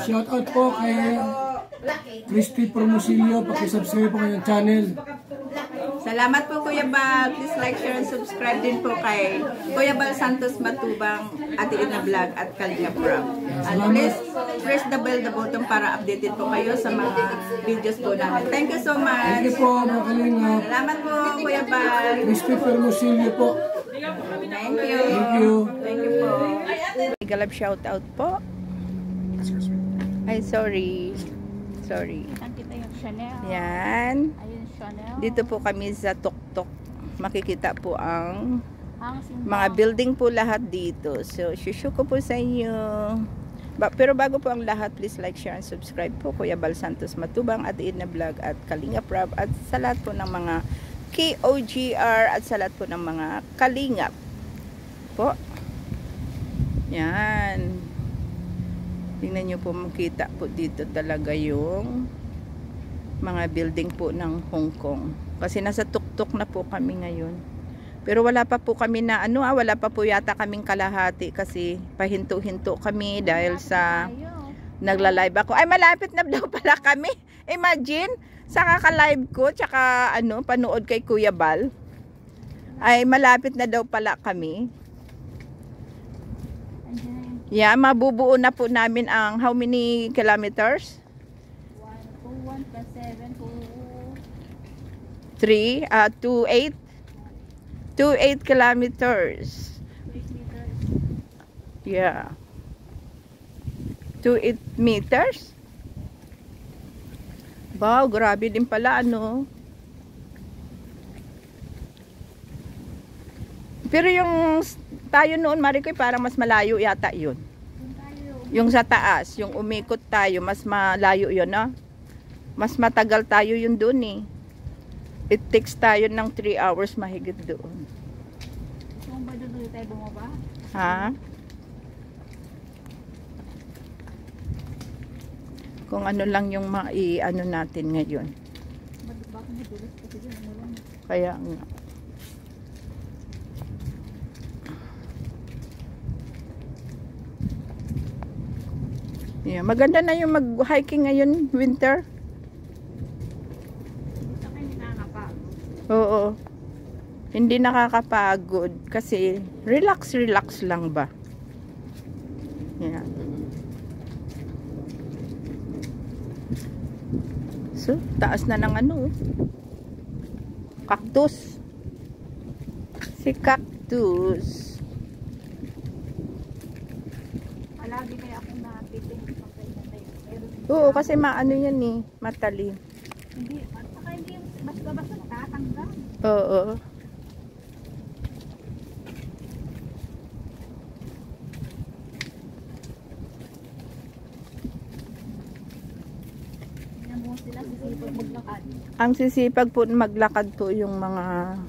Shout out po kay Crispy Promosilio. Pakisubscribe po kayong channel. Salamat po Kuya Bal. Please like, share, and subscribe din po kay Kuya Bal Santos Matubang, Ate Ina Vlog at Kalinga Prab. And please press the bell, the button para updated po kayo sa mga videos po namin. Thank you so much. Thank you po mga Kalinga. Salamat po Kuya Bal. Crispy Promosilio po. Thank you. Thank you. Thank you po. Galab shout out po. Ay, sorry. Sorry. Kita yung Chanel. Yan. Ayun, Chanel. Dito po kami sa tuktok. Makikita po ang mga building po lahat dito. So, shushu ko po sa inyo. Pero bago po ang lahat, please like, share, and subscribe po. Kuya Bal Santos Matubang, at Ina Vlog, at Kalinga Prab, at sa lahat po ng mga KOGR, at sa lahat po ng mga Kalingap po. Yan. Tingnan nyo po, makita po dito talaga yung mga building po ng Hong Kong. Kasi nasa tuktok na po kami ngayon. Pero wala pa po kami na wala pa po yata kaming kalahati kasi pahinto-hinto kami dahil sa nagla-live ako. Ay, malapit na daw pala kami. Imagine, sa kaka-live ko tsaka panood kay Kuya Bal. Ay, malapit na daw pala kami. Yeah, mabubuo na po namin ang how many kilometers? 1 plus 7 3, 28 kilometers. Yeah. 28 meters? Wow, grabe din pala Pero yung tayo noon, Marikoy, parang mas malayo yata yun. Yung sa taas, yung umikot tayo, mas malayo yun, no? Mas matagal tayo yun doon eh. It takes tayo ng 3 hours mahigit doon. Kung ba doon tayo bumaba? Ha? Kung ano lang yung natin ngayon. Kaya nga. Yeah, maganda na yung mag-hiking ngayon, winter. Oo. Hindi nakakapagod kasi relax lang ba. Yeah. So, taas na ng cactus. Si cactus. Lagi kaya akong napitin. Oo, kasi yan eh, matalim. Hindi, at saka hindi basta natatanggal. Oo. Sila sisipag maglakad. Ang sisipag po maglakad po yung mga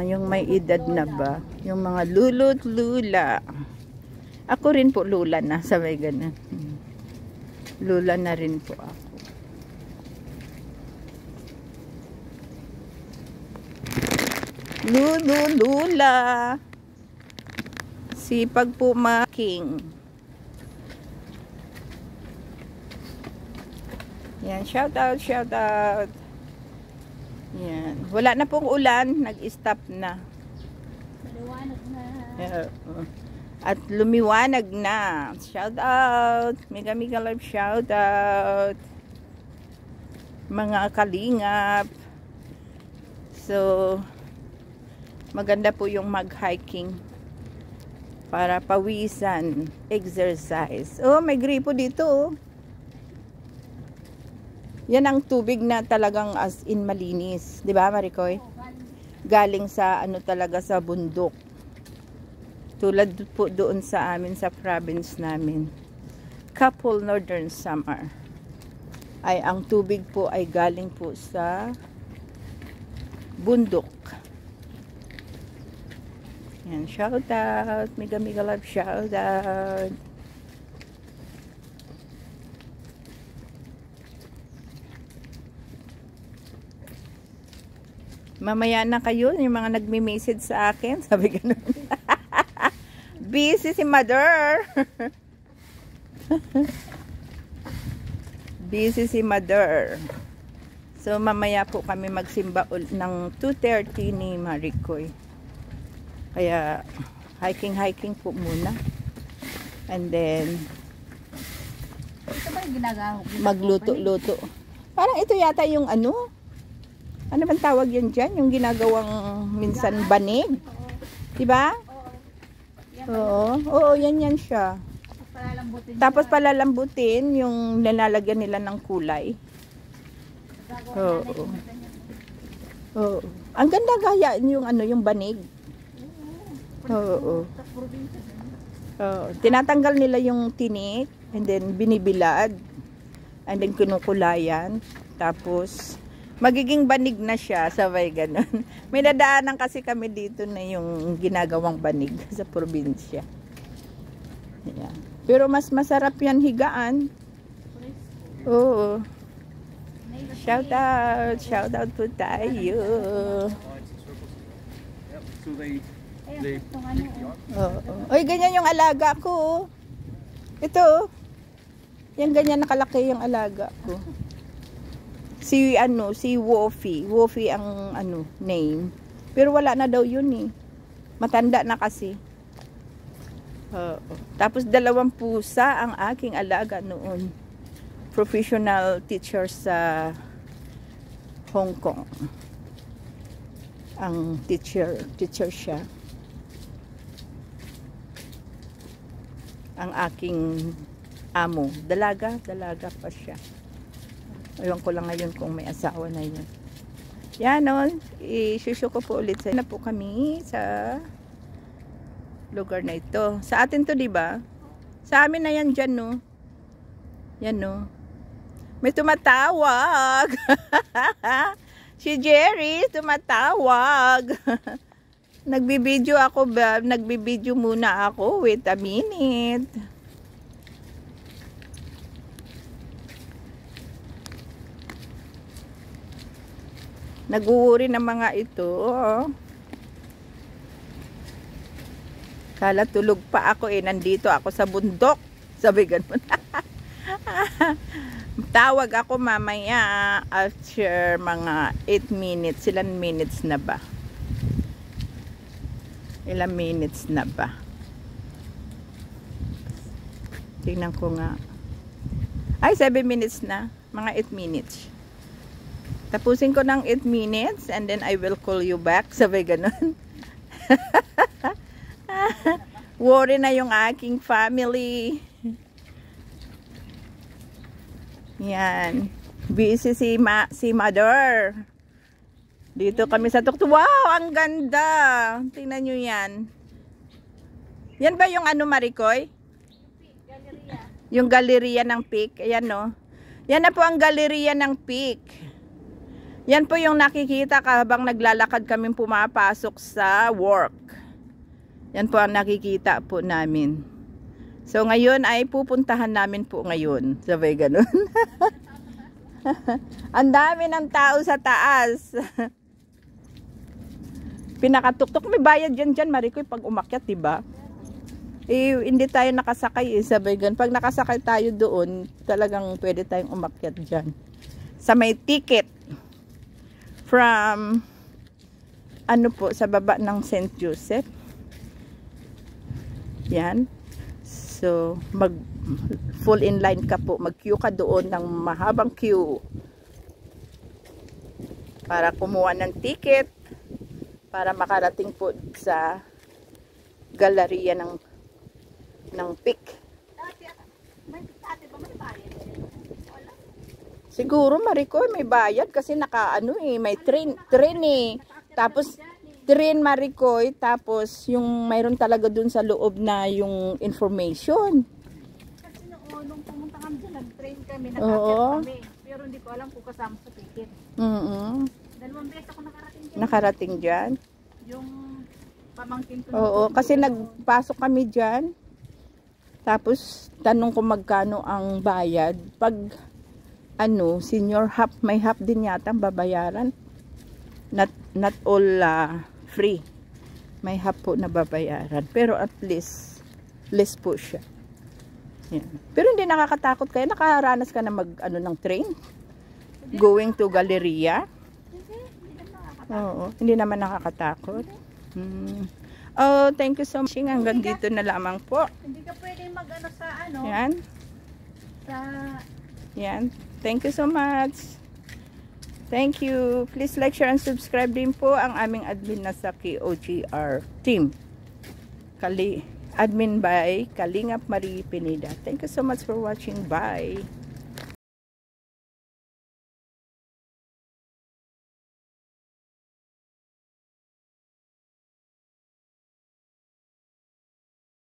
yung may edad na ba, yung mga lulot lula. Ako rin po lula na, sabay ganun. Lula na rin po ako. Lula. Sipag po making. Yan, shout out. Yan. Wala na pong ulan, nag-stop na. Lumiwanag na. At lumiwanag na. Shout out. Mega love shout out. Mga kalingap. So, maganda po yung mag-hiking para pawisan, exercise. Oh, may gripo dito. Yan ang tubig na talagang as in malinis. 'Di ba, Marikoy? Galing sa talaga sa bundok. Tulad po doon sa amin sa province namin. Kapul Northern Samar. Ay ang tubig po ay galing po sa bundok. Yan, shout out. Mega love shout out. Mamaya na kayo, yung mga nagme-message sa akin. Sabi ganun. Busy si mother. Busy si Mother. So mamaya po kami magsimba ng 2:30 ni Maricoy. Kaya hiking po muna. And then Ito ba yung ginagawa? magluto-luto. Parang ito yata yung ano? Ano bang tawag yan dyan? Yung ginagawang minsan banig? Diba? Oo. Oo, yan siya. Palalambutin. Tapos palalambutin yung nilalagyan nila ng kulay. Oo. Oo. Ang ganda gaya yung ano, yung banig. Oo. Oo. Tinatanggal nila yung tinik and then binibilad. And then kinukulayan. Tapos magiging banig na siya, sabay ganun. May nadaanan kasi kami dito na yung ginagawang banig sa probinsya. Ayan. Pero mas masarap yan higaan. Oo. Shout out po tayo. So they Oo. Oy, ganyan yung alaga ko. Ito. Yan ganyan nakalaki yung alaga ko. Si Wolfie. Wolfie ang name. Pero wala na daw yun eh. Matanda na kasi. Tapos 2 pusa ang aking alaga noon. Professional teacher sa Hong Kong. Ang teacher siya. Ang aking amo. Dalaga pa siya. Ewan ko lang ngayon kung may asawa na yun. Yan o. Isusyo ko po ulit. Na po kami sa lugar na ito. Sa atin to, diba? Sa amin na yan dyan, no? Yan, no? May tumatawag. Si Jerry, tumatawag. Nagbibideo ako, ba? Nagbibideo muna ako. Wait a minute. Nag-uuri ng mga ito. Oh. Kala tulog pa ako eh. Nandito ako sa bundok. Sabi ganun. Tawag ako mamaya after mga 8 minutes. Ilan minutes na ba? Ilang minutes na ba? Tingnan ko nga. Ay, 7 minutes na. Mga 8 minutes. Tapusin ko ng 8 minutes and then I will call you back. Sabi ganun. Worry na yung aking family. Yan. Busy si Mother. Dito kami sa tuktok. Wow, ang ganda. Tingnan nyo yan. Yan ba yung Maricoy? Yung galeria ng Peak. Ayan, no? Yan na po ang galeria ng Peak. Yan po yung nakikita habang naglalakad kami pumapasok sa work. Yan po ang nakikita po namin. So ngayon ay pupuntahan namin po ngayon. Sabay ganun. Ang dami ng tao sa taas. Pinakatuktok. May bayad dyan, Maricoy, pag umakyat, diba? Eh, hindi tayo nakasakay, sabay ganun. Pag nakasakay tayo doon, talagang pwede tayong umakyat dyan. Sa may ticket. From, sa baba ng St. Joseph. Yan. So, full in line ka po. Mag-queue ka doon ng mahabang queue. Para kumuha ng ticket. Para makarating po sa galeria ng Peak. Siguro, Maricoy, may bayad kasi may train eh. Tapos, train, Maricoy, tapos yung mayroon talaga dun sa loob na yung information. Kasi nung pumunta kami dyan, nag-train kami, nag-akit kami. Pero hindi ko alam kung kasama sa ticket. 2 beses ako nakarating dyan. Nakarating dyan? Yung pamangkin ko. Oo, kasi nagpasok kami dyan. Tapos, tanong ko magkano ang bayad. Pag senior half, may half din yata ang babayaran. Not all free. May half po na babayaran. Pero at least, less po siya. Yan. Pero hindi nakakatakot kayo? Nakaranas ka na ano ng train? Going to Galleria? Oo, hindi naman nakakatakot. Oh, thank you so much. Hanggang dito na lamang po. Hindi ka pwedeng mag-ano sa ano? Yan. Sa... Yan. Thank you so much. Thank you. Please like, share, and subscribe din po ang aming admin na sa KOGR team. Admin by Kalingap Marie Pineda. Thank you so much for watching. Bye.